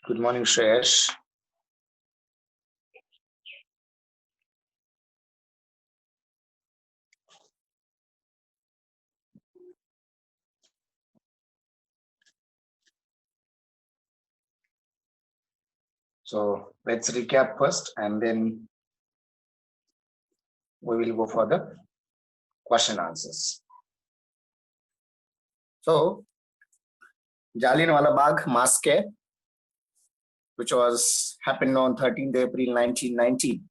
Good morning, Shreyash. So let's recap first and then we will go for the question answers. So Jallianwala Bagh massacre, which was happened on 13th April 1919.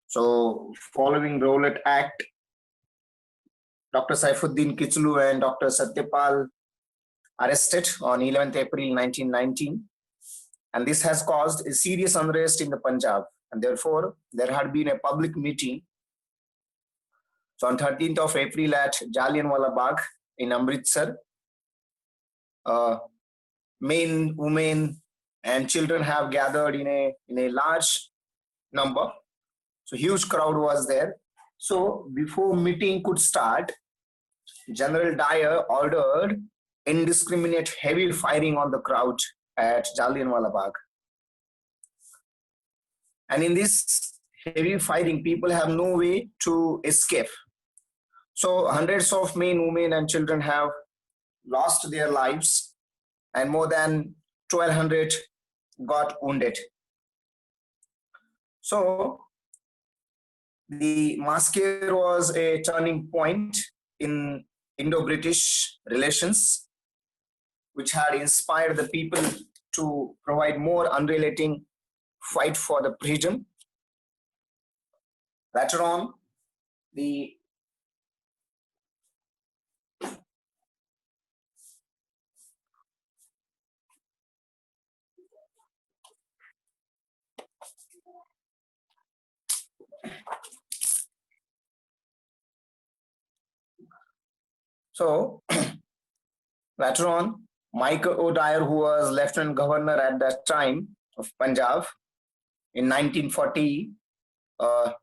So following Rowlatt Act, Dr. Saifuddin Kichlu and Dr. Satyapal arrested on 11th April 1919. And this has caused a serious unrest in the Punjab. And therefore, there had been a public meeting. So on 13th of April at Jallianwala Bagh in Amritsar, men, women, and children have gathered in a large number. So huge crowd was there. So before meeting could start, General Dyer ordered indiscriminate heavy firing on the crowd at Jallianwala Bagh. And in this heavy firing, people have no way to escape. So hundreds of men, women, and children have lost their lives, and more than 1,200 got wounded. So the massacre was a turning point in Indo-British relations, which had inspired the people to provide more unrelenting fight for the freedom. Later on, the So later on, Michael O'Dwyer, who was Lieutenant Governor at that time of Punjab in 1940,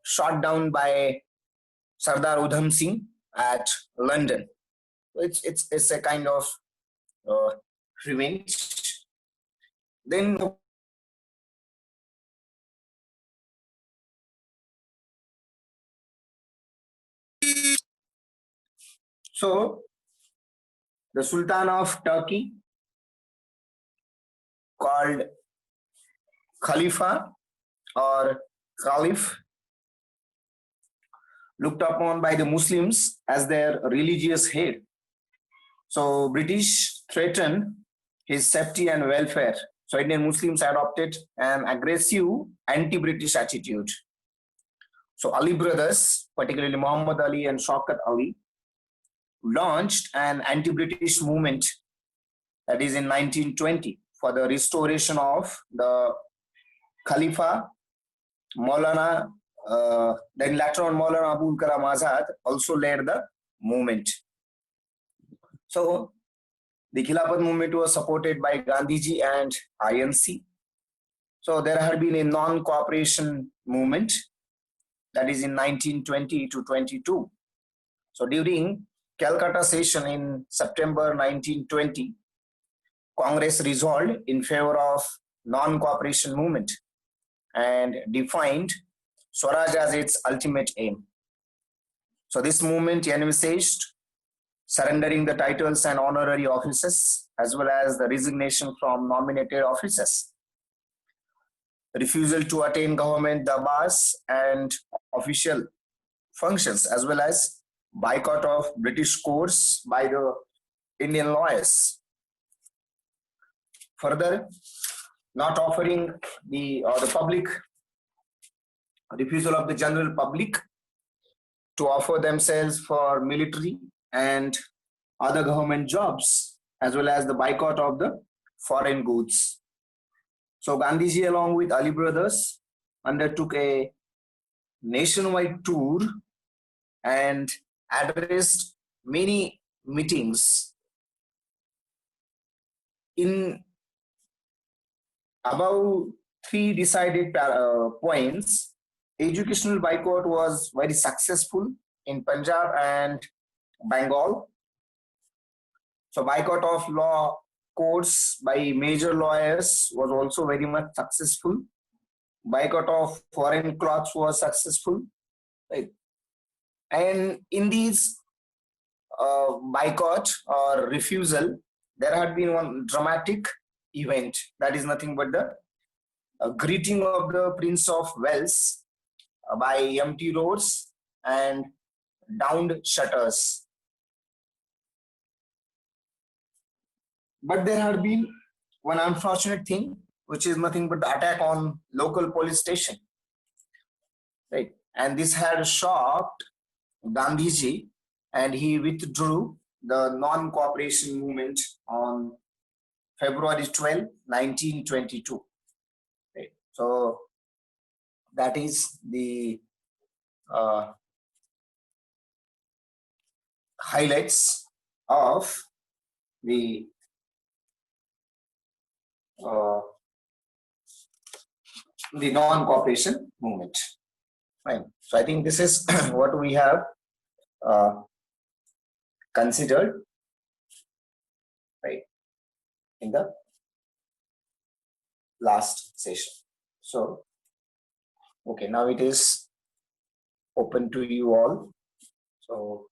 shot down by Sardar Udham Singh at London. It's a kind of revenge. Then so the Sultan of Turkey, called Khalifa or Caliph, looked upon by the Muslims as their religious head. So British threatened his safety and welfare. So Indian Muslims adopted an aggressive anti-British attitude. So Ali brothers, particularly Muhammad Ali and Shaukat Ali, launched an anti-British movement, that is in 1920, for the restoration of the Khalifa. Maulana, then later on Maulana Abul Kalam Azad also led the movement. So the Khilafat movement was supported by Gandhiji and INC. So there had been a non-cooperation movement, that is in 1920 to 22. So during Calcutta session in September 1920, Congress resolved in favor of non-cooperation movement and defined Swaraj as its ultimate aim. So this movement envisaged surrendering the titles and honorary offices, as well as the resignation from nominated offices, refusal to attain government dabas and official functions, as well as boycott of British courts by the Indian lawyers. Further, not offering the public, refusal of the general public to offer themselves for military and other government jobs, as well as the boycott of the foreign goods. So Gandhiji, along with Ali brothers, undertook a nationwide tour and addressed many meetings. In above three decided points, educational boycott was very successful in Punjab and Bengal. So boycott of law courts by major lawyers was also very much successful. Boycott of foreign clothes was successful, right? And in these boycott or refusal, there had been one dramatic event that is nothing but the greeting of the Prince of Wales by empty roads and downed shutters. But there had been one unfortunate thing, which is nothing but the attack on local police station, right? And this had shocked Gandhiji, and he withdrew the non-cooperation movement on February 12, 1922. Right? So that is the uh, highlights of the uh, the non-cooperation movement. Right. So I think this is what we have uh, considered, right, in the last session. So, okay, now it is open to you all. So,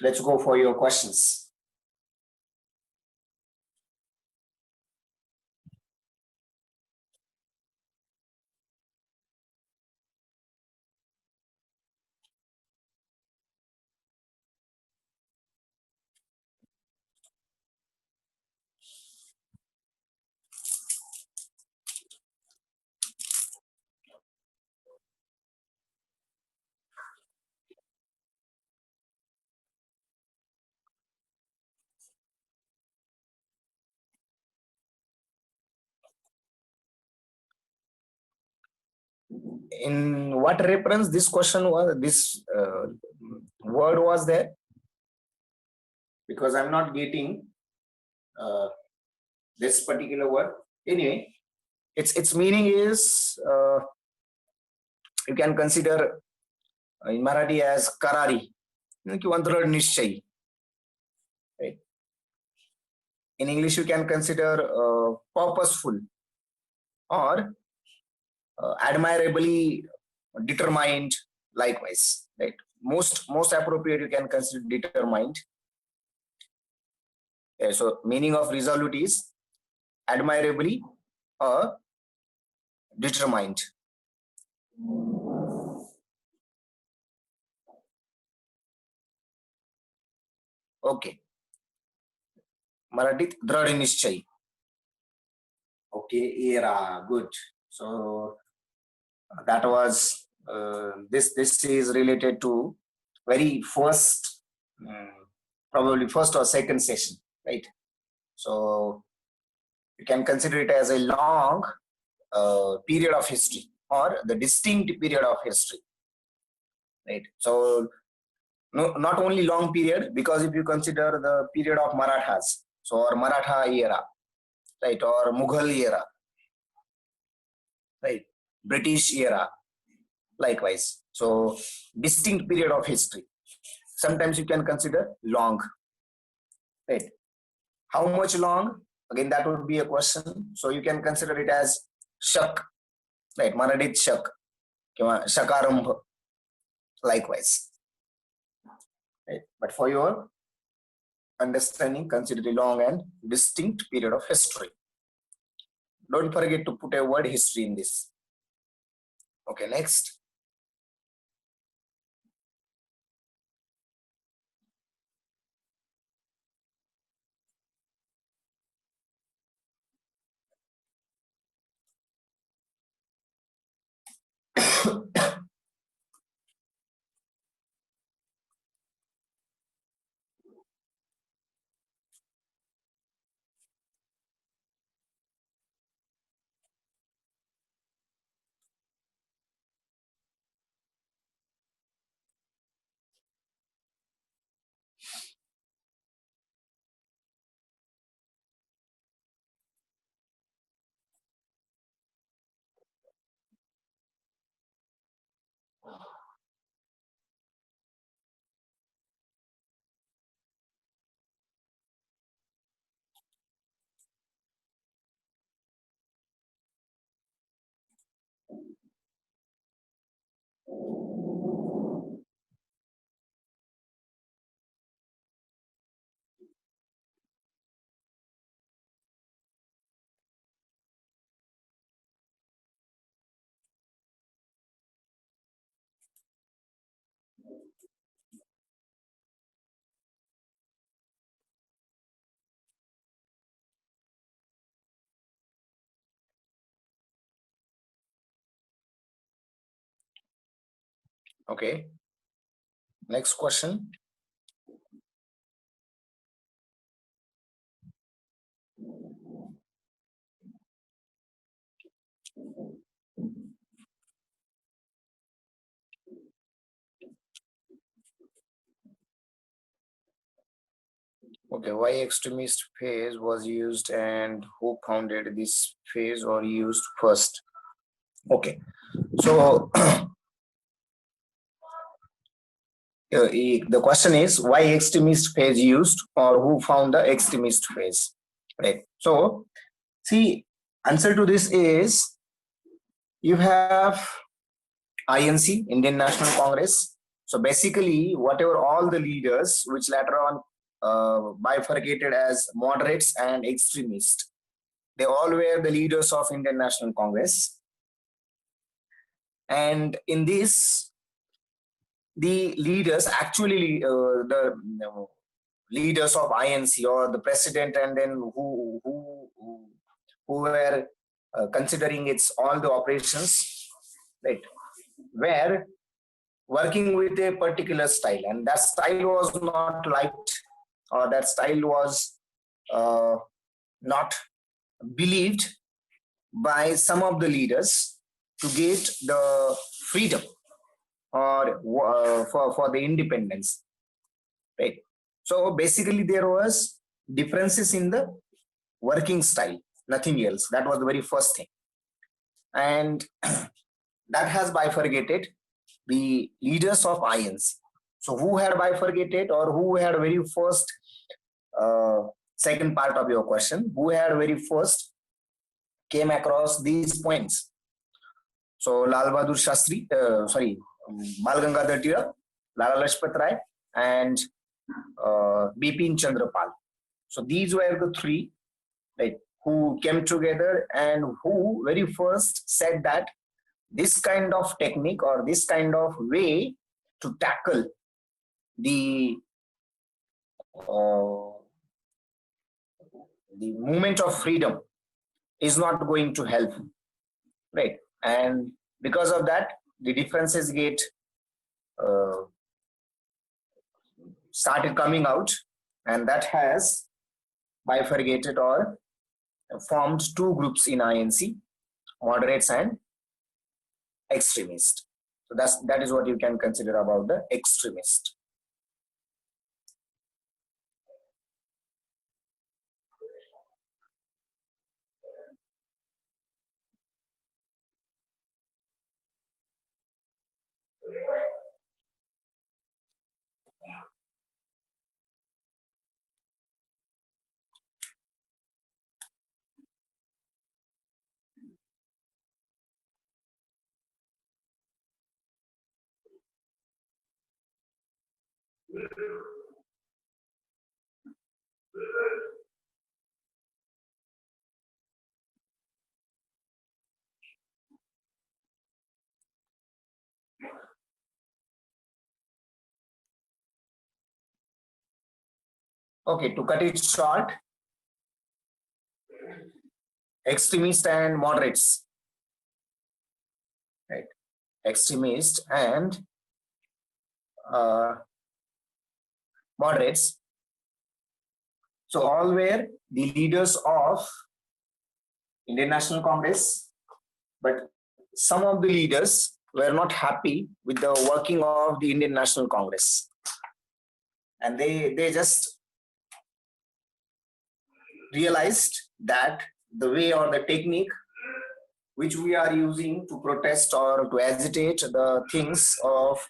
let's go for your questions. In what reference this question was, this word was there? Because I'm not getting this particular word. Anyway, its meaning is you can consider in Marathi as karari, किंवा दृढ निश्चयी. Right? In English, you can consider purposeful or admirably determined. Likewise, right? Most appropriate you can consider determined. So meaning of resolute is admirably or determined. Okay. Marathit दृढ निश्चय. Okay, era, good. So that was this is related to very first, probably first or second session, right? So you can consider it as a long period of history or the distinct period of history, right? So no, not only long period, because if you consider the period of Marathas, so or Maratha era, right, or Mughal era, right, British era, likewise. So distinct period of history. Sometimes you can consider long, right? How much long? Again, that would be a question. So you can consider it as shak, right? Maradit shak, shakarambha, likewise. Right? But for your understanding, consider a long and distinct period of history. Don't forget to put a word history in this. Okay, next. Okay, next question. Okay, why extremist phase was used and who founded this phase or used first? Okay, so the question is why extremist phase used or who found the extremist phase, right? So see, answer to this is you have INC, Indian National Congress. So basically, whatever all the leaders, which later on bifurcated as moderates and extremists, they all were the leaders of Indian National Congress. And in this, the leaders actually, the leaders of INC or the president, and then who were considering its all the operations, right, were working with a particular style, and that style was not liked, or that style was not believed by some of the leaders to get the freedom or for the independence, right? So basically there was differences in the working style, nothing else. That was the very first thing, and that has bifurcated the leaders of INC. So who had bifurcated, or who had very first, second part of your question, who had very first came across these points? So Lal Bahadur Shastri, Bal Gangadhar Tilak, Lala Lajpat Rai, and Bipin Chandra Pal. So these were the three, right, who came together and who very first said that this kind of technique or this kind of way to tackle uh, the movement of freedom is not going to help, right? And because of that, the differences get uh, started coming out, and that has bifurcated or formed two groups in INC: moderates and extremist. So that is what you can consider about the extremist. Okay, to cut it short, extremists and moderates, right? Extremists and uh, moderates. So all were the leaders of Indian National Congress, but some of the leaders were not happy with the working of the Indian National Congress, and they just realized that the way or the technique which we are using to protest or to agitate the things of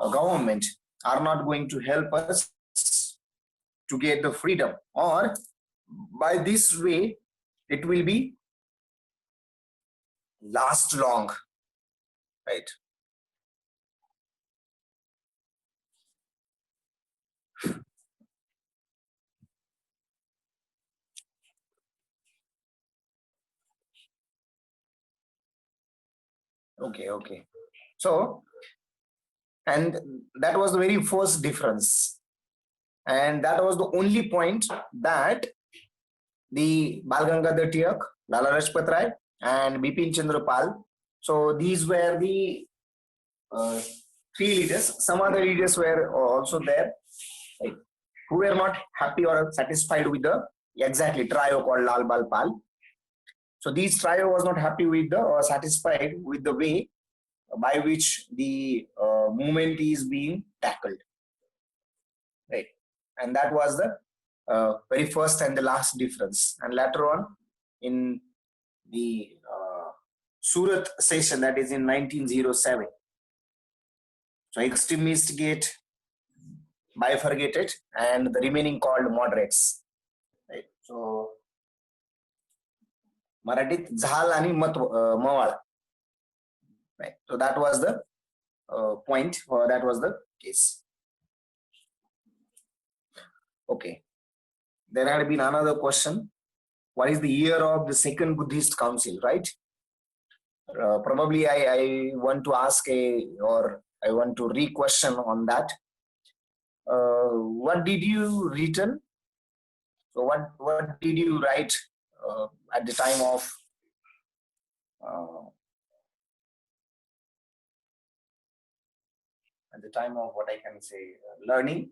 a government are not going to help us to get the freedom, or by this way it will be last long, right? Okay. So, and that was the very first difference. And that was the only point that the Bal Gangadhar Tilak, Lala Rajpat Rai, and Bipin Chandra Pal. So these were the uh, three leaders. Some other leaders were also there, like, who were not happy or satisfied with the exactly trio called Lal Bal Pal. So these trio was not happy with the or satisfied with the way by which the movement is being tackled, right? And that was the very first and the last difference. And later on, in the Surat session, that is in 1907, so extremists get bifurcated and the remaining called moderates, right? So मराठीत झाल आणि मवाळ, right? So that was the point, or that was the case. Okay. There had been another question. What is the year of the Second Buddhist Council, right? Probably I want to ask or I want to re-question on that. What did you written? So what did you write at the time of uh, what I can say learning?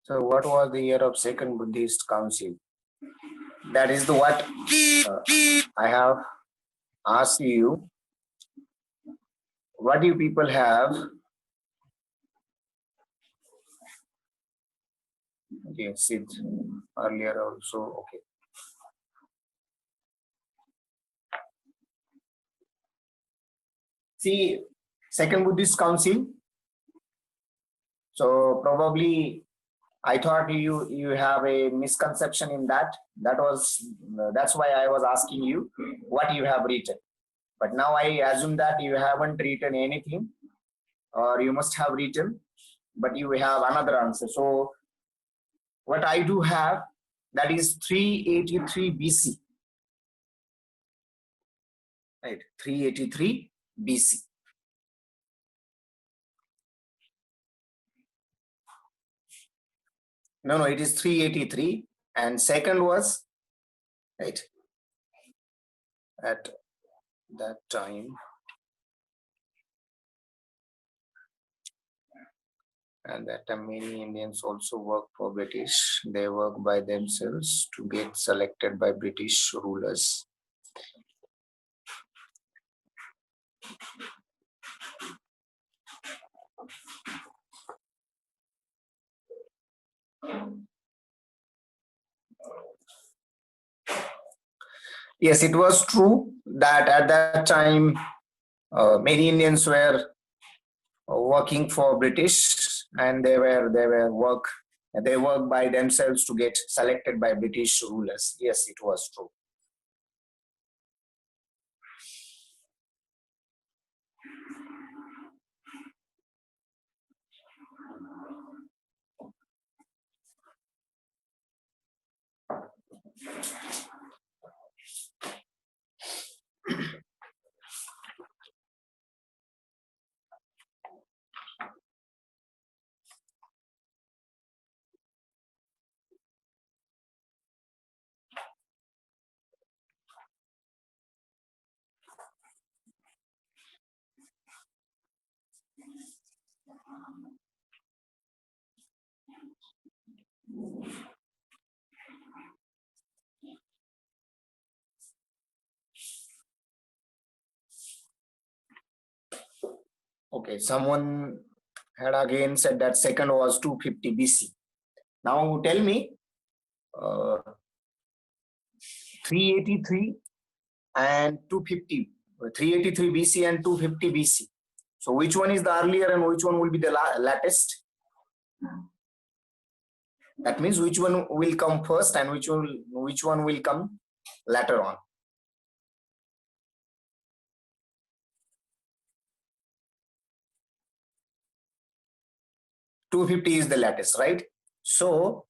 So what was the year of Second Buddhist Council? That is the what I have asked you. What do you people have? Okay, Sid earlier also. Okay. See, Second Buddhist Council. So probably I thought you have a misconception in that. That's why I was asking you what you have written. But now I assume that you haven't written anything, or you must have written, but you have another answer. So what I do have, that is 383 BC. Right, 383 BC. No, it is 383. And second was, right, at that time. And that time many Indians also work for British. They work by themselves to get selected by British rulers. Yes, it was true that at that time many Indians were working for British, and they work by themselves to get selected by British rulers. Yes, it was true. Okay, someone had again said that second was 250 BC. Now tell me, 383 and 250, 383 BC and 250 BC. So which one is the earlier and which one will be the latest? That means which one will come first and which one will come later on. 250 is the latest, right? So